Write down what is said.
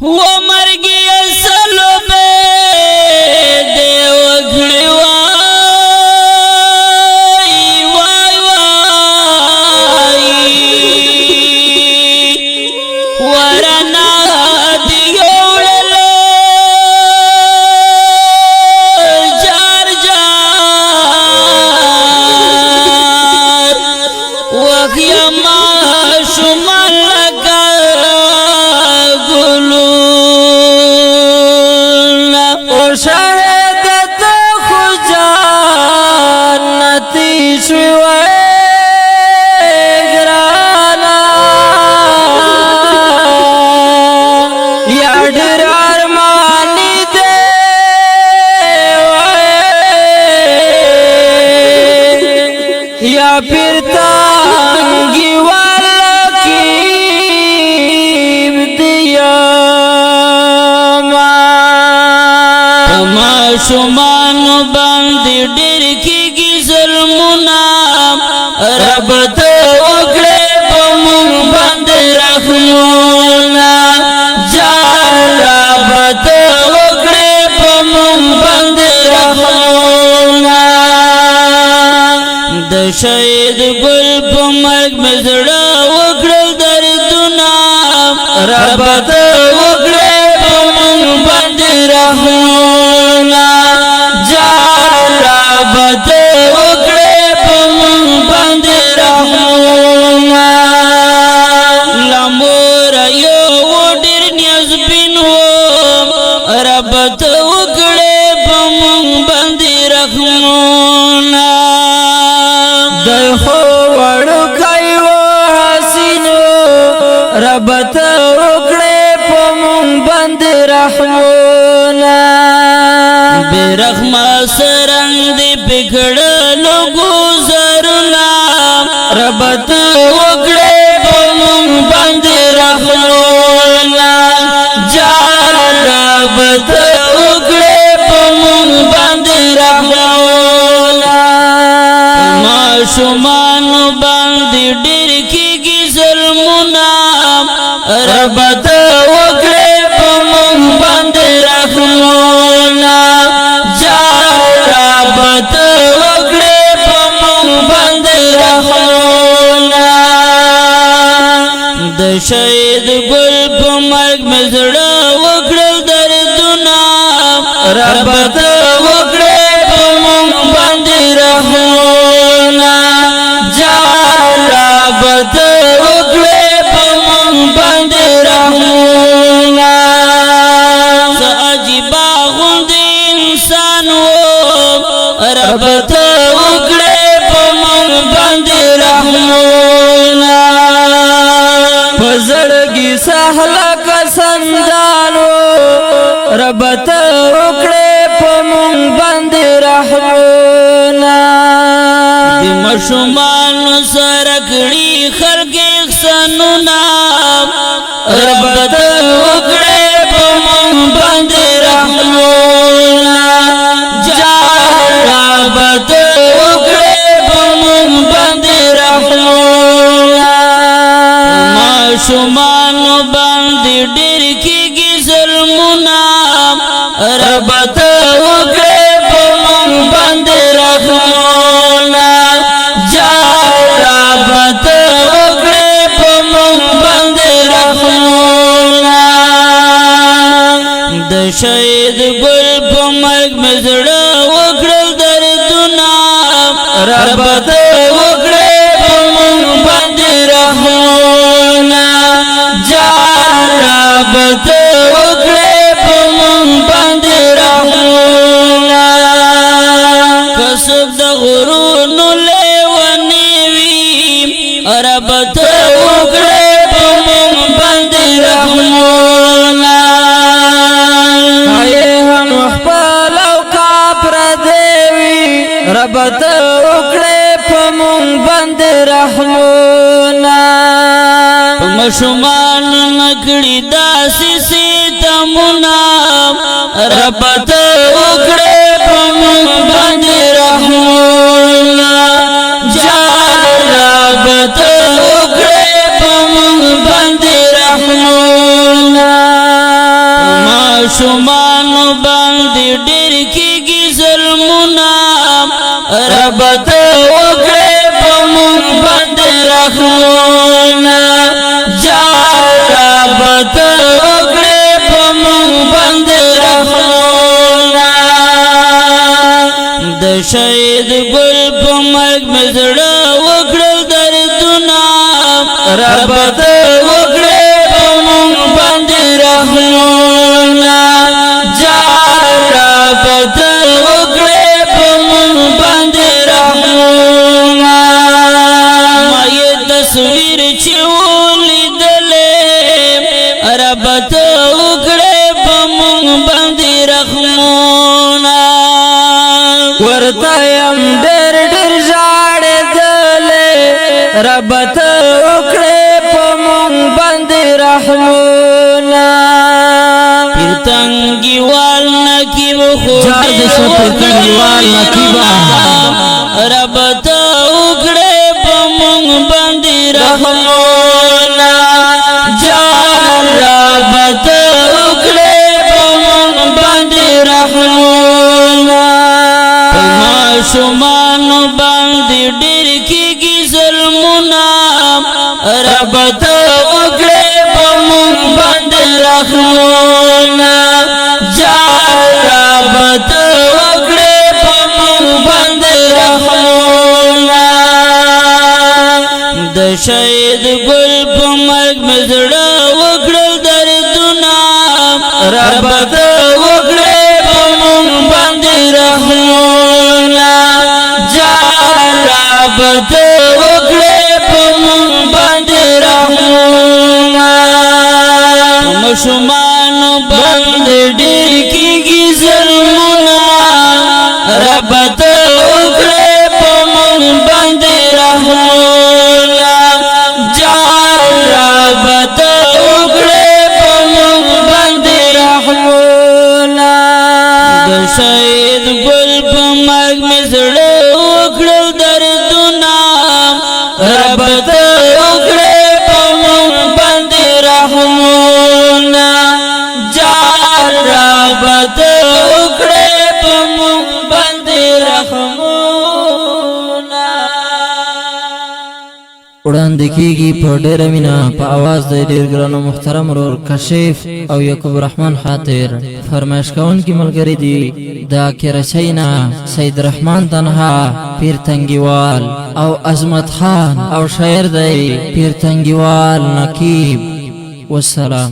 वो मर गया सलो पे देव घड़वाई वाई वाई वरना दियोड़लो जार जार वखिया माशुमल लगा شهادت خجانتی شوی گرانا یا ډېر ارمانی دی یا پیر تانگی والا کیم دیا شمانو باندې ډېر کېږي ظلمونه رب ته وکړې په موږ باندې رحمونه جان رب ته وکړې په موږ باندې رحمونه د شهید ګل په مرګ مې زړه وکړل دردونه رب ته وکړې په موږ باندې رحمونه بده وکړې په موږ باندې رحمونه لمور یو ډېر نیازبین و رب ته وکړې په موږ باندې رحمونه د خو وړوکی و حسینو رب ته وکړې په موږ باندې رحمونه برحمه سرنګ دی پکړلو ګوزرنا رب ته وکړې په موږ باندې رحمونه جان رب ته وکړې په موږ باندې رحمونه ماشومانو باندې ډېر کېږي ظلمونه رب ته وکړې په موږ باندې رحمونه ته وکړې په موږ باندې رحمونه د شهید ګل په مرګ مې زړه وکړل دردونه رب ته وکړې په موږ باندې رحمونه جان رب ته وکړې په موږ باندې رحمونه څه عجیبه غوندې انسان و رب ته وکړې په موږ باندې رحمونه په زړګي سهله کسندانو رب ته وکړې په موږ باندې رحمونه د ماشومانو سره کړي خلک احسانونه رب ته وکړې په موږ باندې رحمونه رب ته وکړې په موږ باندې رحمونه ماشومانو باندې ډېر کېږي ظلمونه رب ته وکړې په موږ باندې رحمونه جان رب ته وکړې په موږ باندې رحمونه د شهید ګل په مرګ مې زړه وکړل دردونه رب ته وکړې په موږ باندې رحمونه جان رب ته وکړې په موږ باندې رحمونه کسب د غرونو لیونی وي رب ته وکړې په موږ باندې رحمونه رب ته وکړې په موږ باندې رحمونه مشومان نکړي داسې ستمونه رب ته وکړې په موږ باندې رحمونه جان رب ته وکړې په موږ باندې رحمونه شمانو باندې ډېر کېږي ظلمونه رب ته وکړې په موږ باندې رحمونه رب ته وکړې په موږ باندې رحمونه د شهید ګل په مرګ مې زړه وکړل دردونه رب ته وکړې په موږ باندې رحمونه رب ته وکړې په موږ باندې رحمونه ما یې تصویر چې ولیدلې رب ته وکړې په موږ باندې رحمونه ورته يم ډېر ډېر ژړېدلې رب ته وکړې په موږ باندې رحمونه تنگیوال نکیب جار دے شو تنگیوال نکیبا رب ته وکړې په موږ باندې رحمونه رب ته وکړې په موږ باندې رحمونه ماشومانو باندې ډېر کېږي ظلمونه رب ته وکړې په موږ باندې رحمونه رب ته وکړې په موږ باندې رحمونه د شهید ګل په مرګ مې زړه وکړل دردونه رب ته وکړې په موږ باندې رحمونه رب ته وکړې په موږ باندې رحمونه ماشومانو باندې ډېر کېږي ظلمونه رب ته وکړې په موږ باندې رحمونه رب ته وکړې په موږ باندې رحمونه د شهید ګل په مرګ مې زړه وکړل دردونه رب ته وکړې په موږ باندې رحمونه رب ته وکړې په موږ باندې رحمونه وړاندې کېږي په ډېره مینه په اواز د ډېر ګرانو محترم ورور کشف او یعقوب رحمان خاطر فرمایش کوونکي ملګري دي د کیرچینا سید رحمان تنها پیر تنگیوال او عظمت خان او شاعر دی پیر تنگیوال نقیب والسلام